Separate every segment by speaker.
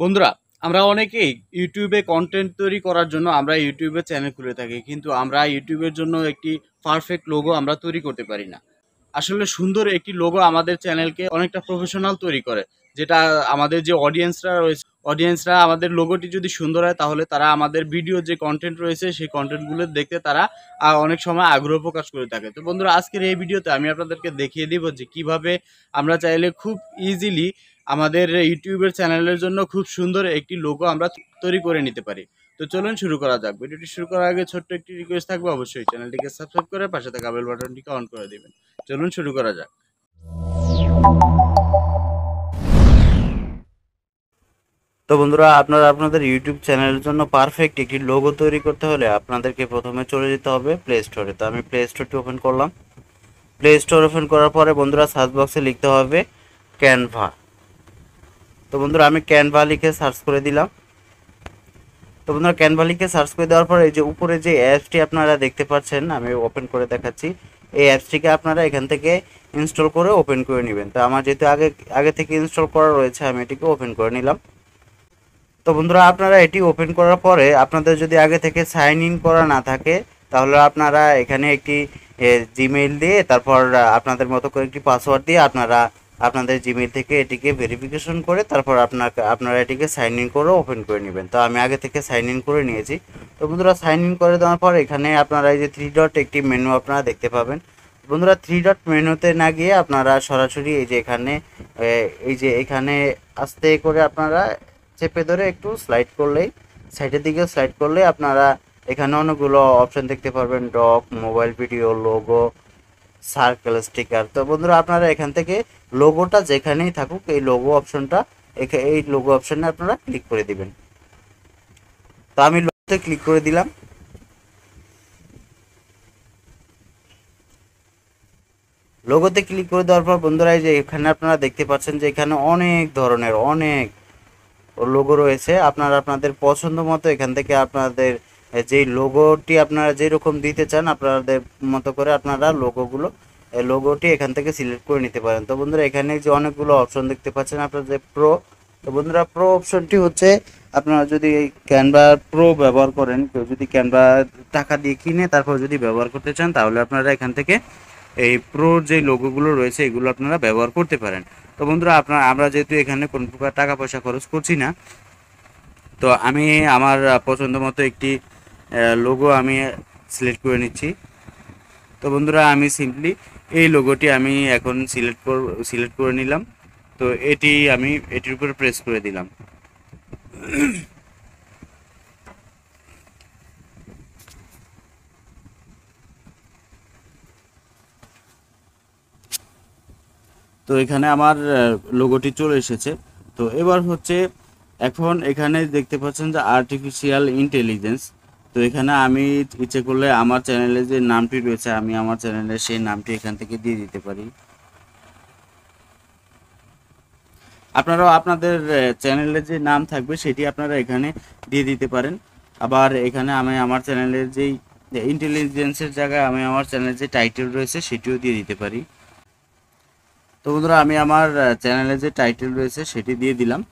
Speaker 1: বন্ধুরা, আমরা অনেকেই ইউটিউবে কন্টেন্ট তৈরি করার জন্য আমরা ইউটিউবে চ্যানেল খুলে থাকি, কিন্তু আমরা ইউটিউবের জন্য একটি পারফেক্ট লোগো আমরা তৈরি করতে পারি না। আসলে সুন্দর একটি লোগো আমাদের চ্যানেলকে অনেকটা প্রফেশনাল তৈরি করে, যেটা আমাদের যে অডিয়েন্সরা রয়েছে, অডিয়েন্সরা আমাদের লোগোটি যদি সুন্দর হয় তাহলে তারা আমাদের ভিডিও যে কন্টেন্ট রয়েছে সেই কন্টেন্টগুলো দেখতে তারা অনেক সময় আগ্রহ প্রকাশ করে থাকে। তো বন্ধুরা, আজকের এই ভিডিওতে আমি আপনাদেরকে দেখিয়ে দিব যে কিভাবে আমরা চাইলে খুব ইজিলি আমাদের ইউটিউবের চ্যানেলের জন্য খুব সুন্দর একটি লোগো আমরা তৈরি করে নিতে পারি। তো চলুন শুরু করা যাক। ভিডিওটি শুরু করার আগে ছোট্ট একটি রিকোয়েস্ট থাকবে, অবশ্যই চ্যানেলটিকে সাবস্ক্রাইব করে পাশে থাকা বেল বাটনটিকে অন করে দিবেন। চলুন শুরু করা যাক। তো বন্ধুরা, আপনারা আপনাদের ইউটিউব চ্যানেলের জন্য পারফেক্ট একটি লোগো তৈরি করতে হলে আপনাদেরকে প্রথমে চলে যেতে হবে প্লে স্টোরে। তো আমি প্লে স্টোরটি ওপেন করলাম। প্লে স্টোর ওপেন করার পরে বন্ধুরা সার্চ বক্সে লিখতে হবে ক্যানভা। তো বন্ধুরা, আমি ক্যানভা লিখে সার্চ করে দিলাম। তো বন্ধুরা, ক্যানভা লিখে সার্চ করে দেওয়ার পরে এই যে উপরে যে অ্যাপসটি আপনারা দেখতে পাচ্ছেন, আমি ওপেন করে দেখাচ্ছি। এই অ্যাপসটিকে আপনারা এখান থেকে ইনস্টল করে ওপেন করে নেবেন। তো আমার যেহেতু আগে থেকে ইনস্টল করা রয়েছে, আমি এটিকে ওপেন করে নিলাম। তো বন্ধুরা, আপনারা এটি ওপেন করার পরে আপনাদের যদি আগে থেকে সাইন ইন করা না থাকে, তাহলে আপনারা এখানে একটি জিমেইল দিয়ে তারপর আপনাদের মতো করে একটি পাসওয়ার্ড দিয়ে আপনারা আপনাদের জিমেইল থেকে এটিকে ভেরিফিকেশন করে তারপর আপনারা এটিকে সাইন ইন করে ওপেন করে নেবেন। তো আমি আগে থেকে সাইন ইন করে নিয়েছি। তো বন্ধুরা, সাইন ইন করে দেওয়ার পর এখানে আপনারা এই যে 3 ডট একটি মেনু আপনারা দেখতে পাবেন। বন্ধুরা, 3 ডট মেনুতে না গিয়ে আপনারা সরাসরি এই যে এখানে আস্তে করে আপনারা চেপে ধরে একটু স্লাইড করলেই, সাইডের দিকে স্লাইড করলেই আপনারা এখানে অনেকগুলো অপশন দেখতে পারবেন, doc, mobile video, logo, circle, sticker. তো বন্ধুরা, আপনারা এখান থেকে লোগোটা যেখানেই থাকুক এই লোগো অপশনে আপনারা ক্লিক করে দিবেন। তো আমি লোগোতে ক্লিক করে দিলাম। লোগোতে ক্লিক করে দেওয়ার পর বন্ধুরা, এই যে এখানে আপনারা দেখতে পাচ্ছেন যে এখানে অনেক ধরনের লোগো রয়েছে। আপনারা আপনাদের পছন্দ মতো এখান থেকে আপনাদের যেই লোগোটি আপনারা যেরকম দিতে চান আপনাদের মতো করে আপনারা লোগোটি এখান থেকে সিলেক্ট করে নিতে পারেন। তো বন্ধুরা, এখানে যে অনেকগুলো অপশন দেখতে পাচ্ছেন আপনাদের প্রো। তো বন্ধুরা, প্রো অপশনটি হচ্ছে আপনারা যদি এই ক্যানভা প্রো ব্যবহার করেন, কেউ যদি ক্যানভা টাকা দিয়ে কিনে তারপর যদি ব্যবহার করতে চান, তাহলে আপনারা এখান থেকে এই প্রো যে লোগোগুলো রয়েছে এগুলো আপনারা ব্যবহার করতে পারেন। তো বন্ধুরা, আমরা যেহেতু এখানে কোনো প্রকার টাকা পয়সা খরচ করছি না, তো আমি আমার পছন্দ মতো একটি লোগো আমি সিলেক্ট করে নিচ্ছি। তো বন্ধুরা, আমি সিম্পলি এই লোগোটি আমি এখন সিলেক্ট করে নিলাম। তো আমি এটির উপরে প্রেস করে দিলাম। তো এখানে আমার লোগোটি চলে এসেছে। তো এবার হচ্ছে এখন এখানে দেখতে পাচ্ছেন যে আর্টিফিশিয়াল ইন্টেলিজেন্স। তো এখানে আমি ইচ্ছে করলে আমার চ্যানেলে যে নামটি রয়েছে আমি আমার চ্যানেলে সেই নামটি এখান থেকে দিয়ে দিতে পারি। আপনারাও আপনাদের চ্যানেলে যে নাম থাকবে সেটি আপনারা এখানে দিয়ে দিতে পারেন। আবার এখানে আমি আমার চ্যানেলের যেই ইন্টেলিজেন্সের জায়গায় আমি আমার চ্যানেলের যে টাইটেল রয়েছে সেটিও দিয়ে দিতে পারি। তো বন্ধুরা, আমি আমার চ্যানেলে যে টাইটেল রয়েছে সেটি দিয়ে দিলাম।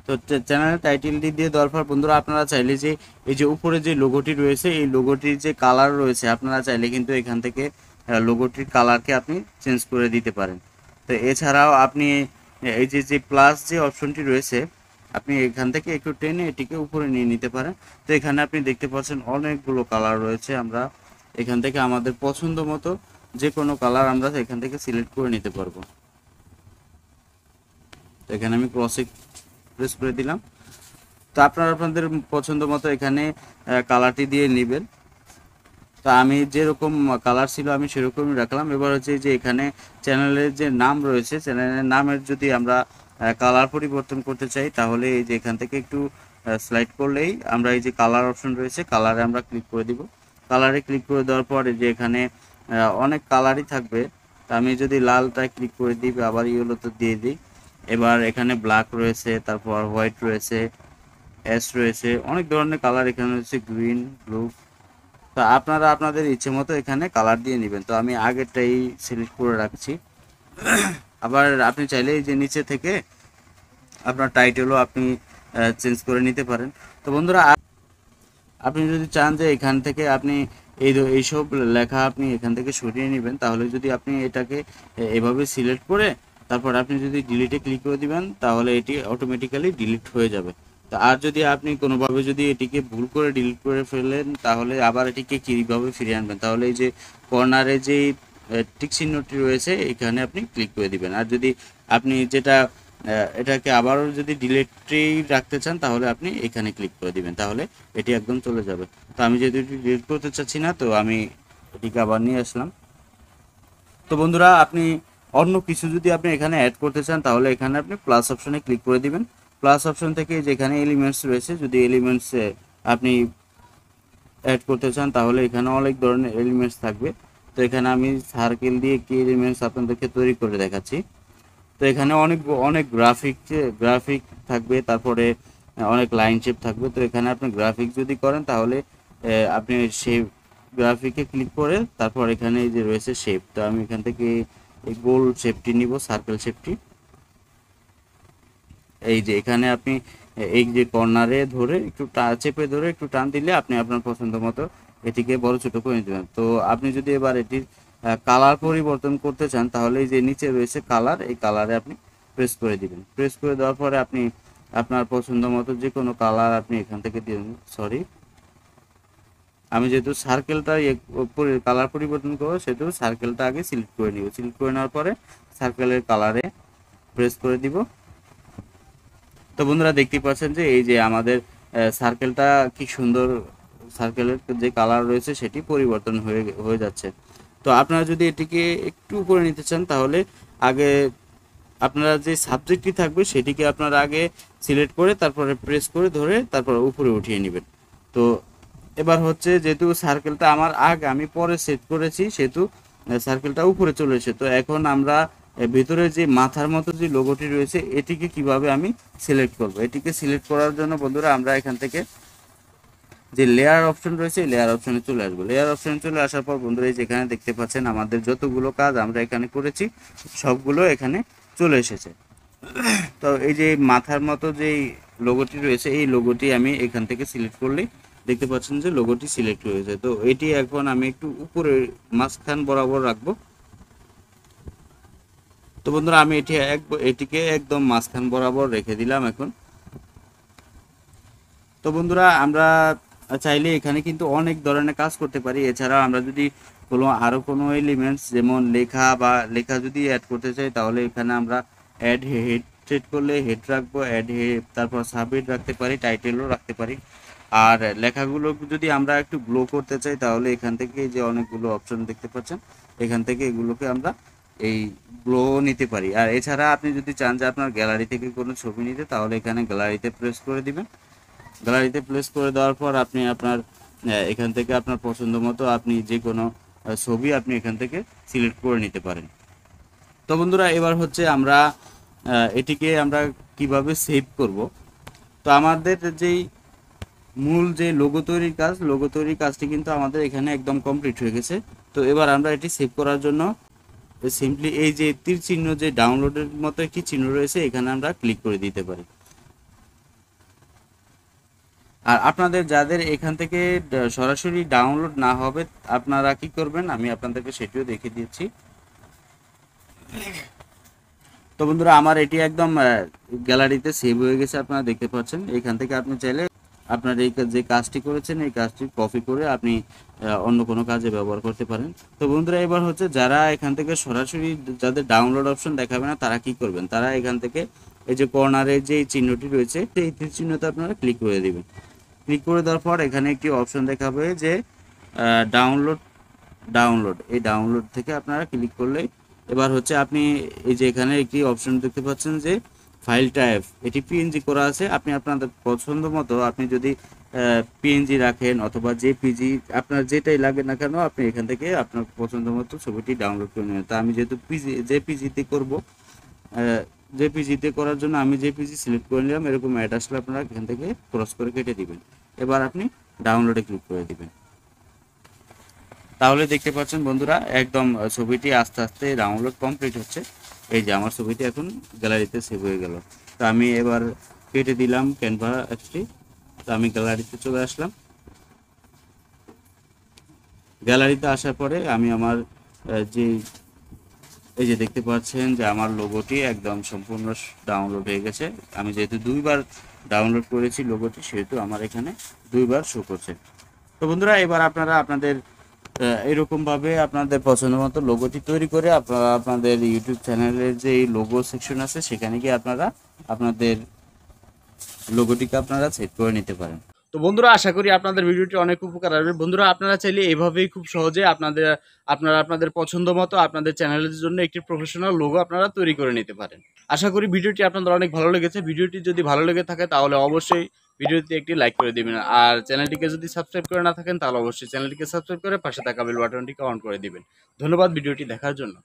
Speaker 1: তো চ্যানেলের টাইটেলটি দিয়ে দেওয়ার পর বন্ধুরা, আপনারা চাইলে যে এই যে উপরে যে লোগোটি রয়েছে এই লোগোটির যে কালার রয়েছে আপনারা চাইলে কিন্তু এখান থেকে লোগোটির কালারকে আপনি চেঞ্জ করে দিতে পারেন। তো এছাড়াও আপনি এই যে প্লাস যে অপশনটি রয়েছে আপনি এখান থেকে একটু টেনে এটিকে উপরে নিয়ে নিতে পারেন। তো এখানে আপনি দেখতে পাচ্ছেন অনেকগুলো কালার রয়েছে। আমরা এখান থেকে আমাদের পছন্দ মতো যে কোনো কালার আমরা এখান থেকে সিলেক্ট করে নিতে পারবো। তো এখানে আমি ক্রসে প্রেস করে দিলাম। তো আপনারা আপনাদের পছন্দ মতো এখানে কালারটি দিয়ে নেবেন। তো আমি যেরকম কালার ছিল আমি সেরকমই রাখলাম। এবার হচ্ছে যে এখানে চ্যানেলের যে নাম রয়েছে, চ্যানেলের নামের যদি আমরা কালার পরিবর্তন করতে চাই, তাহলে এই যে এখান থেকে একটু স্লাইড করলেই আমরা এই যে কালার অপশন রয়েছে কালারে আমরা ক্লিক করে দিব। কালারে ক্লিক করে দেওয়ার পর যে এখানে অনেক কালারই থাকবে। তো আমি যদি লালটা ক্লিক করে দিই, আবার ইয়েলোতে দিয়ে দিই। এবার এখানে ব্ল্যাক রয়েছে, তারপর হোয়াইট রয়েছে, অ্যাশ রয়েছে, অনেক ধরনের কালার এখানে রয়েছে, গ্রিন, ব্লু। তো আপনারা আপনাদের ইচ্ছে মতো এখানে কালার দিয়ে নেবেন। তো আমি আগেরটাই সিলেক্ট করে রাখছি। আবার আপনি চাইলে এই যে নিচে থেকে আপনার টাইটেলও আপনি চেঞ্জ করে নিতে পারেন। তো বন্ধুরা আপনি যদি চান যে এখান থেকে আপনি এইসব লেখা আপনি এখান থেকে সরিয়ে নেবেন, তাহলে যদি আপনি এটাকে এভাবে সিলেক্ট করে তারপর আপনি যদি ডিলিটে ক্লিক করে দিবেন তাহলে এটি অটোমেটিক্যালি ডিলিট হয়ে যাবে। তো আর যদি আপনি কোনোভাবে যদি এটিকে ভুল করে ডিলিট করে ফেলেন তাহলে আবার এটিকে কীভাবে ফিরিয়ে আনবেন, তাহলে এই যে কর্নারে যেই টিক চিহ্নটি রয়েছে এখানে আপনি ক্লিক করে দিবেন। আর যদি আপনি এটাকে আবারও যদি ডিলিটেই রাখতে চান তাহলে আপনি এখানে ক্লিক করে দিবেন, তাহলে এটি একদম চলে যাবে। তো আমি যেহেতু এটি ডিলিট করতে চাচ্ছি না, তো আমি এটিকে আবার নিয়ে আসলাম। তো বন্ধুরা আপনি অন্য কিছু যদি আপনি এখানে অ্যাড করতে চান তাহলে এখানে আপনি প্লাস অপশনে ক্লিক করে দিবেন। প্লাস অপশন থেকে যেখানে এলিমেন্টস রয়েছে, যদি এলিমেন্টসে আপনি অ্যাড করতে চান তাহলে এখানে অনেক ধরনের এলিমেন্টস থাকবে। তো এখানে আমি সার্কেল দিয়ে কি এলিমেন্টস আপনাদেরকে তৈরি করে দেখাচ্ছি। তো এখানে অনেক অনেক গ্রাফিক থাকবে, তারপরে অনেক লাইন শেপ থাকবে। তো এখানে আপনি গ্রাফিক যদি করেন তাহলে আপনি সেই গ্রাফিকে ক্লিক করে তারপর এখানে এই যে রয়েছে শেপ, তো আমি এখান থেকে এই গোল শেপটি নিব, সার্কেল শেপটি। এই যে এখানে আপনি এই যে কর্নারে ধরে একটু চেপে ধরে একটু টান দিলে আপনি আপনার পছন্দ মতো এটিকে বড় ছোট করে নিতে পারেন। তো আপনি যদি এবার এটির কালার পরিবর্তন করতে চান তাহলে এই যে নিচে রয়েছে কালার, এই কালারে আপনি প্রেস করে দিবেন। প্রেস করে দেওয়ার পরে আপনি আপনার পছন্দ মতো যে কোনো কালার আপনি এখান থেকে দিবেন। সরি, আমি যেহেতু সার্কেলটা কালার পরিবর্তন করবো সেহেতু সার্কেলটা আগে সিলেক্ট করে নিব। সিলেক্ট করে নেওয়ার পরে সার্কেলের কালারে প্রেস করে দিব। তো বন্ধুরা দেখতেই পাচ্ছেন যে এই যে আমাদের সার্কেলটা কি সুন্দর, সার্কেলের যে কালার রয়েছে সেটি পরিবর্তন হয়ে যাচ্ছে। তো আপনারা যদি এটিকে একটু উপরে নিতে চান তাহলে আগে আপনারা যে সাবজেক্টটি থাকবে সেটিকে আপনারা আগে সিলেক্ট করে তারপরে প্রেস করে ধরে তারপর উপরে উঠিয়ে নেবেন। তো এবার হচ্ছে যেহেতু সার্কেলটা আমার আমি পরে সেট করেছি সেহেতু সার্কেলটা উপরে চলে এসেছে। তো এখন আমরা ভিতরে যে মাথার মতো যে লোগোটি রয়েছে এটিকে কিভাবে আমি সিলেক্ট করব, এটিকে সিলেক্ট করার জন্য বন্ধুরা আমরা এখান থেকে যে লেয়ার অপশন রয়েছে লেয়ার অপশনে চলে আসবো। লেয়ার অপশনে চলে আসার পর বন্ধুরা এই যেখানে দেখতে পাচ্ছেন আমাদের যতগুলো কাজ আমরা এখানে করেছি সবগুলো এখানে চলে এসেছে। তো এই যে মাথার মতো যেই লোগোটি রয়েছে এই লোগোটি আমি এখান থেকে সিলেক্ট করলেই দেখতে পাচ্ছেন যে লোগোটি সিলেক্ট হয়েছে। তো এটি এখন আমি একটু উপরে মাঝখান বরাবর রাখবো। তো বন্ধুরা আমি এটিকে একদম মাঝখান বরাবর রেখে দিলাম এখন। তো বন্ধুরা আমরা চাইলে এখানে কিন্তু অনেক ধরনের কাজ করতে পারি। এছাড়া আমরা যদি আরো কোনো এলিমেন্টস যেমন লেখা যদি অ্যাড করতে চাই তাহলে এখানে আমরা অ্যাড হেড সেট করলে হেড রাখবো, অ্যাড হেড, তারপর সাবহেড রাখতে পারি, টাইটেলও রাখতে পারি। আর লেখাগুলো যদি আমরা একটু গ্লো করতে চাই তাহলে এখান থেকে যে অনেকগুলো অপশন দেখতে পাচ্ছেন এখান থেকে এগুলোকে আমরা এই গ্লো নিতে পারি। আর এছাড়া আপনি যদি চান যে আপনার গ্যালারি থেকে কোনো ছবি নিতে তাহলে এখানে গ্যালারিতে প্রেস করে দিবেন। গ্যালারিতে প্লেস করে দেওয়ার পর আপনি আপনার এখান থেকে আপনার পছন্দ মতো আপনি যে কোনো ছবি আপনি এখান থেকে সিলেক্ট করে নিতে পারেন। তো বন্ধুরা এবার হচ্ছে আমরা এটিকে আমরা কিভাবে সেভ করব। তো আমাদের যেই মূল যে লোগো তৈরির কাজটি কিন্তু আমাদের এখানে একদম কমপ্লিট হয়ে গেছে। তো এবার আমরা এটি সেভ করার জন্য সিম্পলি এই যে তীর চিহ্ন যে ডাউনলোডের মতো একটি চিহ্ন রয়েছে এখানে আমরা ক্লিক করে দিতে পারি। আর আপনাদের যাদের এখান থেকে সরাসরি ডাউনলোড না হবে আপনারা কি করবেন আমি আপনাদেরকে সেটিও দেখিয়ে দিচ্ছি। তো বন্ধুরা আমার এটি একদম গ্যালারিতে সেভ হয়ে গেছে, আপনারা দেখতে পাচ্ছেন। এখান থেকে আপনি চাইলে আপনার এই যে কাজটি করেছেন এই কাজটি কপি করে আপনি অন্য কোনো কাজে ব্যবহার করতে পারেন। তো বন্ধুরা এবার হচ্ছে যারা এখান থেকে সরাসরি যাদের ডাউনলোড অপশন দেখাবে না তারা কি করবেন, তারা এখান থেকে এই যে কর্নারে যে চিহ্নটি রয়েছে সেই তীর চিহ্নতে আপনারা ক্লিক করে দিবেন। ক্লিক করে দেওয়ার পর এখানে একটি অপশন দেখাবে যে ডাউনলোড এই ডাউনলোড থেকে আপনারা ক্লিক করলে এবার হচ্ছে আপনি এই যে এখানে একটি অপশন দেখতে পাচ্ছেন যে ফাইল টাইপ, এটি পিএনজি করা আছে। আপনি আপনাদের পছন্দ মতো আপনি যদি পিএনজি রাখেন অথবা জেপিজি আপনার যেটাই লাগে না কেন আপনি এখান থেকে আপনার পছন্দ মতো ছবিটি ডাউনলোড করে নেবেন। তা আমি যেহেতু জেপিজিতে করব, জেপিজিতে করার জন্য আমি জেপিজি সিলেক্ট করে নিলাম। এরকম অ্যাড আসলে আপনারা এখান থেকে ক্রস করে কেটে দিবেন। এবার আপনি ডাউনলোডে ক্লিক করে দিবেন। তাহলে দেখতে পাচ্ছেন বন্ধুরা একদম ছবিটি আস্তে আস্তে ডাউনলোড কমপ্লিট হচ্ছে। এই যে আমার ছবিটি এখন গ্যালারিতে সেভ হয়ে গেল। তো আমি এবার কেটে দিলাম ক্যানভা অ্যাপসটি। তো আমি গ্যালারিতে চলে আসলাম। গ্যালারিতে আসার পরে আমি আমার যে এই যে দেখতে পাচ্ছেন যে আমার লোগোটি একদম সম্পূর্ণ ডাউনলোড হয়ে গেছে। আমি যেহেতু 2বার ডাউনলোড করেছি লোগোটি, সেহেতু আমার এখানে 2বার শো করছে। তো বন্ধুরা, এবার আপনারা আপনাদের এরকমভাবে আপনাদের পছন্দ মতো লোগোটি তৈরি করে আপনারা আপনাদের ইউটিউব চ্যানেলের যে লোগো সেকশন আছে সেখানে গিয়ে আপনারা আপনাদের লোগোটিকে আপনারা সেট করে নিতে পারেন। তো বন্ধুরা, আশা করি আপনাদের ভিডিওটি অনেক উপকার আসবে। বন্ধুরা, আপনারা চাইলে এভাবেই খুব সহজে আপনারা আপনাদের পছন্দ মতো আপনাদের চ্যানেলের জন্য একটি প্রফেশনাল লোগো আপনারা তৈরি করে নিতে পারেন। আশা করি ভিডিওটি আপনাদের অনেক ভালো লেগেছে। ভিডিওটি যদি ভালো লেগে থাকে তাহলে অবশ্যই ভিডিওতে একটি লাইক করে দিবেন। আর চ্যানেলটিকে যদি সাবস্ক্রাইব করে না থাকেন তাহলে অবশ্যই চ্যানেলটিকে সাবস্ক্রাইব করে পাশে থাকা বেল বাটনটিকে অন করে দিবেন। ধন্যবাদ ভিডিওটি দেখার জন্য।